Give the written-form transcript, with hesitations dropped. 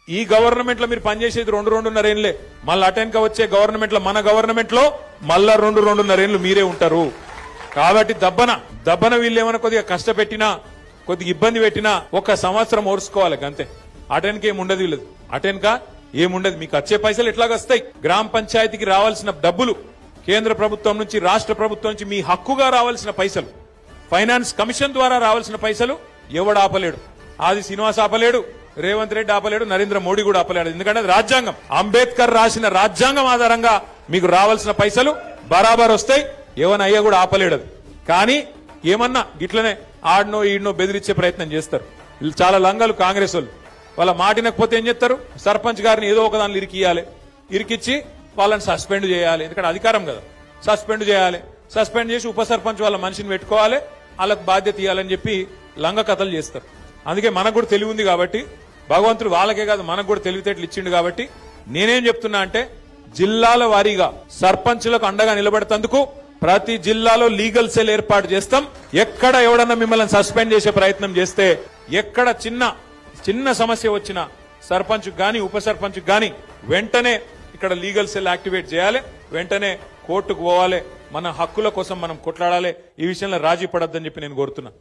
ఈ గవర్నమెంట్ లో మీరు పనిచేసేది 2-2.5 ఏళ్లే. మళ్ళీ అటెన్క వచ్చే గవర్నమెంట్ లో, మన గవర్నమెంట్ లో మళ్ళా 2-2.5 ఏళ్లు మీరే ఉంటారు. కాబట్టి దబ్బన వీళ్ళు ఏమైనా కొద్దిగా కష్టపెట్టినా, కొద్దిగా ఇబ్బంది పెట్టినా 1 సంవత్సరం ఓర్చుకోవాలి అంతే. అటెన్క ఏముండదు వీళ్ళది, అటెన్క ఏముండదు. మీకు వచ్చే పైసలు ఎట్లాగ వస్తాయి? గ్రామ పంచాయతీకి రావాల్సిన డబ్బులు కేంద్ర ప్రభుత్వం నుంచి, రాష్ట్ర ప్రభుత్వం నుంచి మీ హక్కుగా రావాల్సిన పైసలు, ఫైనాన్స్ కమిషన్ ద్వారా రావాల్సిన పైసలు ఎవడు ఆపలేడు. ఆది శ్రీనివాస్ ఆపలేడు, రేవంత్ రెడ్డి ఆపలేడు, నరేంద్ర మోడీ కూడా ఆపలేడు. ఎందుకంటే అది రాజ్యాంగం. అంబేద్కర్ రాసిన రాజ్యాంగం ఆధారంగా మీకు రావాల్సిన పైసలు బరాబర్ వస్తాయి. ఏమన్నా అయ్యా కూడా ఆపలేడు. కానీ ఏమన్నా ఇట్లనే ఆడనో ఈడనో బెదిరించే ప్రయత్నం చేస్తారు. వీళ్ళు చాలా లంగలు కాంగ్రెస్ వాళ్ళు. వాళ్ళ మాటినకపోతే ఏం చేస్తారు? సర్పంచ్ గారిని ఏదో ఒక దానిలో ఇరికియాలి, ఇరికిచ్చి వాళ్ళని సస్పెండ్ చేయాలి. ఎందుకంటే అధికారం కదా, సస్పెండ్ చేయాలి. సస్పెండ్ చేసి ఉప సర్పంచ్ వాళ్ళ మనిషిని పెట్టుకోవాలి, వాళ్ళకు బాధ్యత ఇవ్వాలని చెప్పి లంగ కథలు చేస్తారు. అందుకే మనకు కూడా తెలివి ఉంది కాబట్టి, భగవంతుడు వాళ్ళకే కాదు మనకు కూడా తెలివితేటలు ఇచ్చిండు కాబట్టి నేనేం చెప్తున్నా అంటే, జిల్లాల వారీగా సర్పంచులకు అండగా నిలబెడతందుకు ప్రతి జిల్లాలో లీగల్ సెల్ ఏర్పాటు చేస్తాం. ఎక్కడ ఎవడన్నా మిమ్మల్ని సస్పెండ్ చేసే ప్రయత్నం చేస్తే, ఎక్కడ చిన్న సమస్య వచ్చినా సర్పంచ్ గాని ఉప సర్పంచ్ గాని వెంటనే ఇక్కడ లీగల్ సెల్ యాక్టివేట్ చేయాలి, వెంటనే కోర్టుకు పోవాలి, మన హక్కుల కోసం మనం కొట్లాడాలి. ఈ విషయంలో రాజీ పడొద్దని చెప్పి నేను కోరుతున్నా.